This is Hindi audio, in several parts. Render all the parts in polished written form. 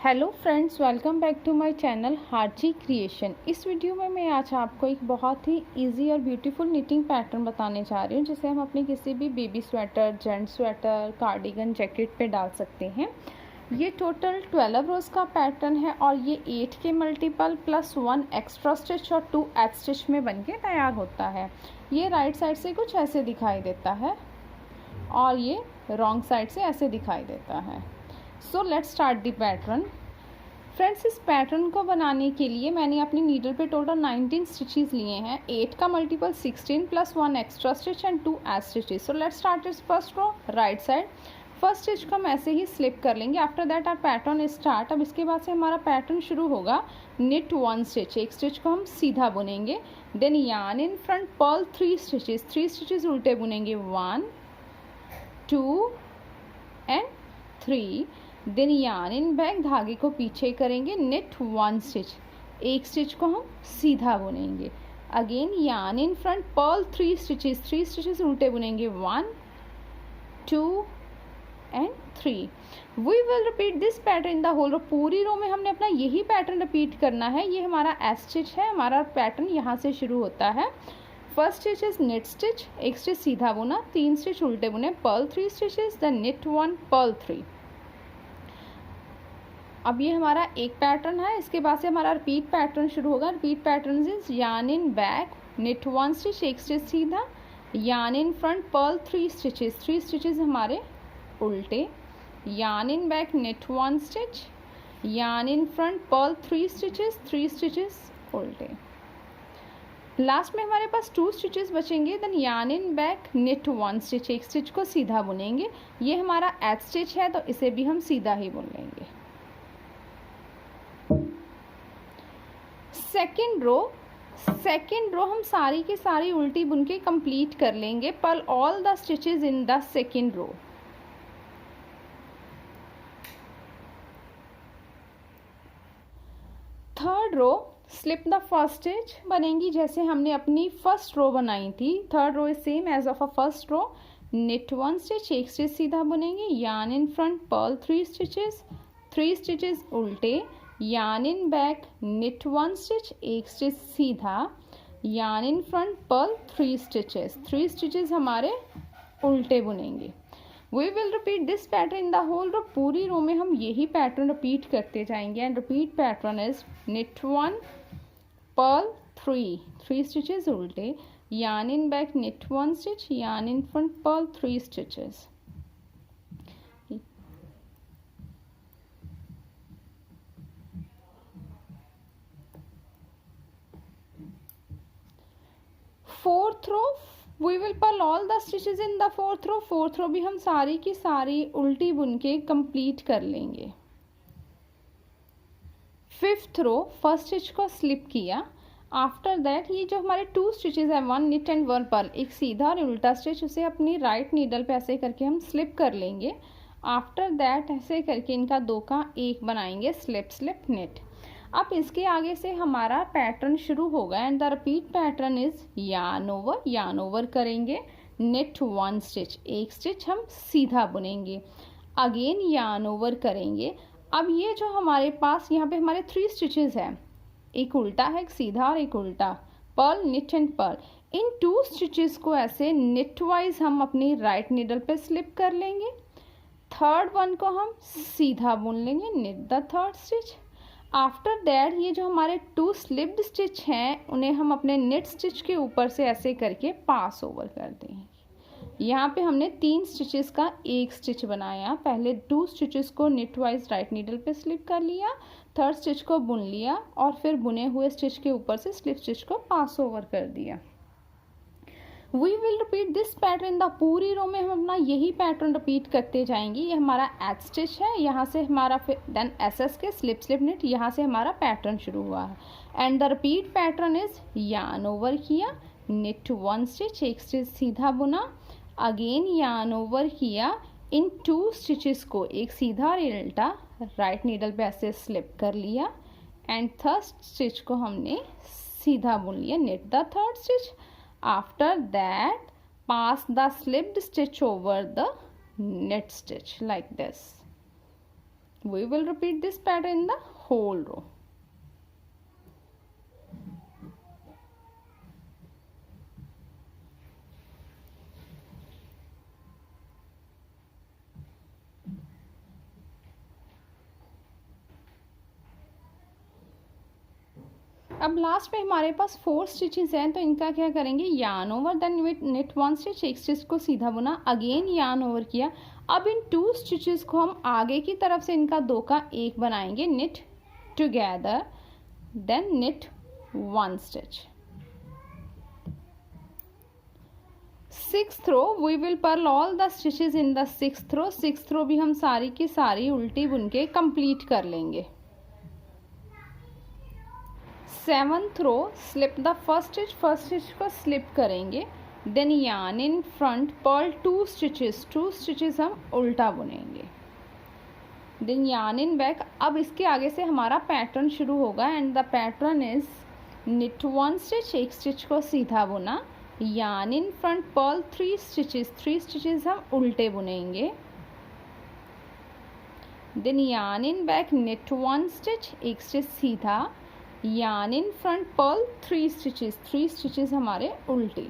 Hello friends, welcome back to my channel Harji creation. इस वीडियो में मैं आज आपको एक बहुत ही इजी और ब्यूटीफुल निटिंग पैटर्न बताने जा रही हूँ, जिसे हम अपने किसी भी baby sweater, gent sweater, cardigan, jacket पे डाल सकते हैं। ये टोटल 12 रोज़ का पैटर्न है और ये 8 के मल्टीपल प्लस 1 एक्स्ट्रा स्टिच और 2 एच स्टिच में बन के तैयार होता है। ये राइट साइड से कुछ ऐसे दिखाई देता है और ये रॉन्ग साइड से ऐसे दिखाई देता है। सो let's start the pattern. Friends, इस पैटर्न को बनाने के लिए मैंने अपनी नीडल पे टोटल 19 स्टिचेस लिए हैं। 8 का multiple 16 plus 1 extra stitch and 2 edge stitches. So let's start इस first row right side. First stitch को हम ऐसे ही स्लिप कर लेंगे। After that our pattern start. अब इसके बाद से हमारा पैटर्न शुरू होगा। निट 1 स्टिच, एक स्टिच को हम सीधा बुनेंगे। Then yarn in front, purl 3 stitches, 3 stitches उल्टे बुनेंगे। 1 2 and 3। Then yarn in back, धागे को पीछे करेंगे। निट 1 स्टिच, एक स्टिच को हम सीधा बुनेंगे। Again yarn in front, purl 3 stitches, 3 stitches उल्टे बुनेंगे। 1 2 and 3। We will repeat this pattern in the whole row. पूरी रो में हमने अपना यही पैटर्न रिपीट करना है। ये हमारा एस स्टिच है। हमारा पैटर्न यहाँ से शुरू होता है। First stitch is knit stitch, एक स्टिच सीधा बुना, 3 स्टिच उल्टे बुने, purl 3 stitches, then knit 1 purl 3। अब ये हमारा एक पैटर्न है। इसके बाद से हमारा रिपीट पैटर्न शुरू होगा। Repeat pattern is yarn in back, knit 1 stitch, एक स्टिच सीधा, yarn in front, purl 3 stitches, 3 stitches हमारे उल्टे, yarn in back, knit 1 stitch, yarn in front, purl 3 stitches, 3 stitches उल्टे। लास्ट में हमारे पास 2 स्टिचेस बचेंगे। Then yarn in back, knit 1 stitch, एक स्टिच को सीधा बुनेंगे। ये हमारा एच स्टिच है तो इसे भी हम सीधा ही बुन लेंगे। सेकेंड रो हम सारी की सारी उल्टी बुन के कंप्लीट कर लेंगे। Purl all the stitches in the second row. Third row slip the first stitch बनेगी जैसे हमने अपनी फर्स्ट रो बनाई थी। Third row is same as of a first row. Knit 1 stitch, एक स्टिच सीधा बुनेंगे, yarn in front, purl 3 stitches, 3 stitches उल्टे, yarn in back, knit 1 stitch, एक स्टिच सीधा, yarn in front, purl 3 stitches, 3 stitches हमारे उल्टे बुनेंगे। We will repeat this pattern in the whole row. पूरी रो में हम यही पैटर्न रिपीट करते जाएंगे। And repeat pattern is knit 1 purl 3, 3 stitches उल्टे, yarn in back, knit 1 stitch, yarn in front, purl 3 stitches. Fourth row we will purl all the stitches in the fourth row. Fourth row भी हम सारी की सारी उल्टी बुन के कंप्लीट कर लेंगे। फिफ्थ रो फर्स्ट स्टिच को स्लिप किया। आफ्टर दैट ये जो हमारे 2 स्टिचेस है, 1 निट एंड 1 पर्ल, एक सीधा और उल्टा स्टिच, उसे अपनी राइट नीडल पे ऐसे करके हम स्लिप कर लेंगे। आफ्टर दैट ऐसे करके इनका 2 का 1 बनाएंगे, स्लिप स्लिप निट। अब इसके आगे से हमारा पैटर्न शुरू होगा। And the repeat pattern is yarn over करेंगे, निट 1 स्टिच, एक स्टिच हम सीधा बुनेंगे, अगेन यार्न ओवर करेंगे। अब ये जो हमारे पास यहाँ पे हमारे 3 स्टिचेस है, एक उल्टा है, एक सीधा और एक उल्टा, पर्ल निट एंड पर्ल, इन 2 स्टिचेस को ऐसे निट वाइज हम अपनी राइट नीडल पे स्लिप कर लेंगे। थर्ड वन को हम सीधा बुन लेंगे, knit the third stitch. After that ये जो हमारे 2 स्लिप्ड स्टिच हैं उन्हें हम अपने निट स्टिच के ऊपर से ऐसे करके पास ओवर कर देंगे। यहाँ पे हमने 3 स्टिचेस का एक स्टिच बनाया। पहले 2 स्टिचेस को निट वाइज राइट नीडल पे स्लिप कर लिया, थर्ड स्टिच को बुन लिया और फिर बुने हुए स्टिच के ऊपर से स्लिप स्टिच को पास ओवर कर दिया। We will repeat this pattern in the पूरी रो में हम अपना यही पैटर्न रिपीट करते जाएंगे। ये हमारा एच स्टिच है, यहाँ से हमारा फिर देन एस एस के स्लिप स्लिप निट, यहाँ से हमारा पैटर्न शुरू हुआ है। And the repeat pattern is yarn over किया, निट 1 स्टिच, एक स्टिच सीधा बुना, अगेन यार्न ओवर किया, इन 2 स्टिचेस को एक सीधा और उल्टा राइट नीडल पे ऐसे स्लिप कर लिया एंड थर्ड स्टिच को हमने सीधा बुन लिया, knit the third stitch. After that pass the slipped stitch over the knit stitch like this. We will repeat this pattern in the whole row. अब लास्ट में हमारे पास 4 स्टिचेस हैं, तो इनका क्या करेंगे, yarn over then knit 1 stitch, एक स्टिच को सीधा बुना, अगेन यार्न ओवर किया। अब इन 2 स्टिचेस को हम आगे की तरफ से इनका 2 का 1 बनाएंगे, knit together then knit 1 stitch. 6th row we will purl all the stitches in the 6th row. 6th row भी हम सारी की सारी उल्टी बुन के कंप्लीट कर लेंगे। 7th row slip the first stitch को स्लिप करेंगे, then yarn in front, purl 2 stitches हम उल्टा बुनेंगे, देन यार्न इन बैक। अब इसके आगे से हमारा पैटर्न शुरू होगा and the pattern is knit 1 stitch, एक स्टिच को सीधा बुना, yarn in front, purl 3 stitches हम उल्टे बुनेंगे, then yarn in back, knit 1 stitch, एक स्टिच सीधा, yarn in front, purl 3 stitches हमारे उल्टे।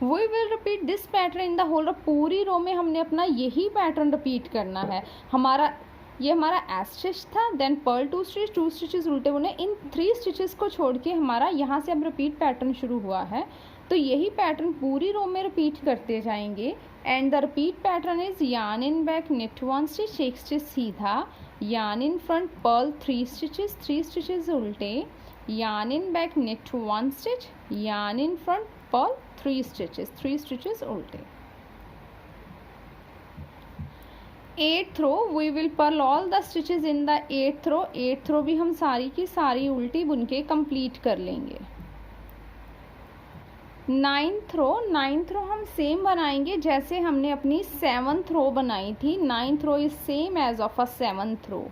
We will repeat this pattern in the whole row. पूरी रो में हमने अपना यही पैटर्न रिपीट करना है। ये हमारा एस स्टिच था, देन पर्ल 2 स्टिचेस उल्टे बुने, इन 3 स्टिचेस को छोड़ के हमारा यहाँ से अब रिपीट पैटर्न शुरू हुआ है। तो यही पैटर्न पूरी रो में रिपीट करते जाएंगे and the repeat pattern is yarn in back, knit 1 stitch, एक स्टिच सीधा, yarn in front, purl 3 stitches उल्टे, yarn in back, knit 1 stitch, yarn in front, purl 3 stitches उल्टे। 8th row we will purl all the stitches in the 8th row. 8th row भी हम सारी की सारी उल्टी बुन के कंप्लीट कर लेंगे। 9th रो हम सेम बनाएंगे जैसे हमने अपनी 7th रो बनाई थी। 9th row is same as of a 7th row.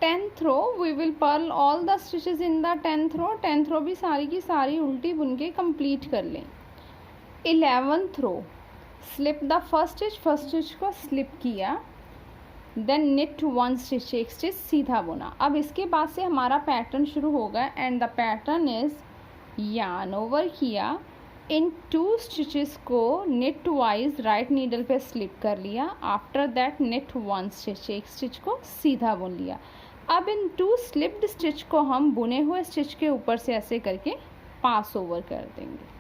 Tenth row we will purl all the stitches in the 10th row. 10th row भी सारी की सारी उल्टी बुन के कंप्लीट कर लें। 11th row slip the first stitch को स्लिप किया, देन निट 1 स्टिच, एक स्टिच सीधा बुना। अब इसके बाद से हमारा पैटर्न शुरू होगा and the pattern is yarn over किया, इन 2 स्टिचेस को निट वाइज राइट नीडल पे स्लिप कर लिया, आफ्टर दैट निट 1 स्टिच, एक स्टिच को सीधा बुन लिया। अब इन 2 स्लिप्ड स्टिच को हम बुने हुए स्टिच के ऊपर से ऐसे करके पास ओवर कर देंगे,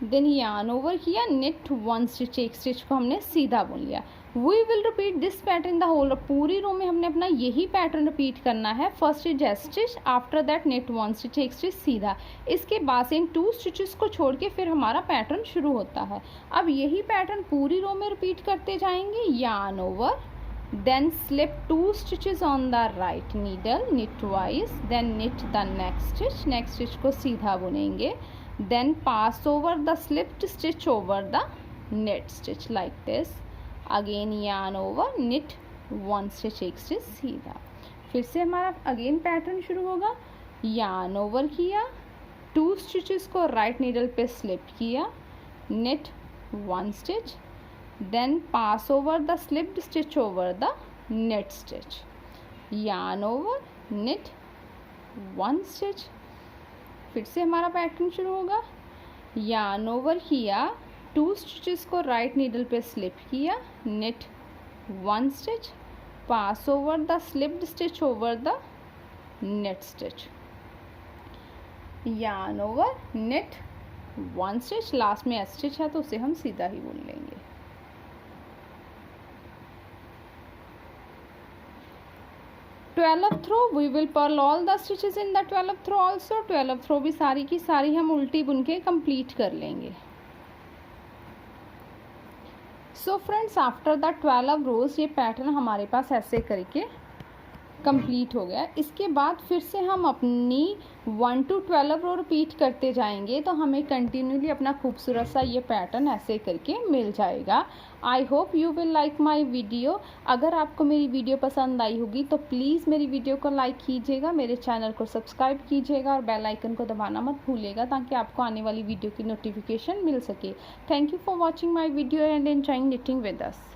देन यार्न ओवर किया, निट 1 स्टिच, एक स्टिच को हमने सीधा बुन लिया। We will repeat this pattern the whole. पूरी रो में हमने अपना यही पैटर्न रिपीट करना है। First stitch, after that knit 1 stitch, एक स्टिच सीधा। इसके बाद से इन 2 स्टिचेस को छोड़ के फिर हमारा पैटर्न शुरू होता है। अब यही पैटर्न पूरी रो में रिपीट करते जाएंगे। Yarn over, then slip 2 stitches on the right needle knitwise, then knit the next stitch को सीधा बुनेंगे, then pass over the slipped stitch over the knit stitch like this, again yarn over, knit 1 stitch, एक स्टिच सीधा। फिर से हमारा अगेन पैटर्न शुरू होगा। यार्न ओवर किया, 2 स्टिचेस को राइट नीडल पे स्लिप किया, knit 1 stitch, then pass over the slipped stitch over the knit stitch, yarn over, knit 1 stitch। फिर से हमारा पैटर्न शुरू होगा। यार्न ओवर किया, 2 स्टिचेस को राइट नीडल पे स्लिप किया, knit 1 stitch, pass over the slipped stitch over the knit stitch, yarn over, knit 1 stitch। Last में S स्टिच है तो उसे हम सीधा ही बुन लेंगे। 12th row we will purl all the stitches in the 12th row also. 12th row भी सारी की सारी हम उल्टी बुन के कंप्लीट कर लेंगे। सो फ्रेंड्स आफ्टर द 12 रोज़ ये पैटर्न हमारे पास ऐसे करके कंप्लीट हो गया। इसके बाद फिर से हम अपनी 1 to 12 रो रिपीट करते जाएंगे तो हमें कंटिन्यूली अपना खूबसूरत सा ये पैटर्न ऐसे करके मिल जाएगा। I hope you will like my video. अगर आपको मेरी वीडियो पसंद आई होगी तो प्लीज़ मेरी वीडियो को लाइक कीजिएगा, मेरे चैनल को सब्सक्राइब कीजिएगा और बेल आइकन को दबाना मत भूलिएगा ताकि आपको आने वाली वीडियो की नोटिफिकेशन मिल सके। Thank you for watching my video and enjoying knitting with us.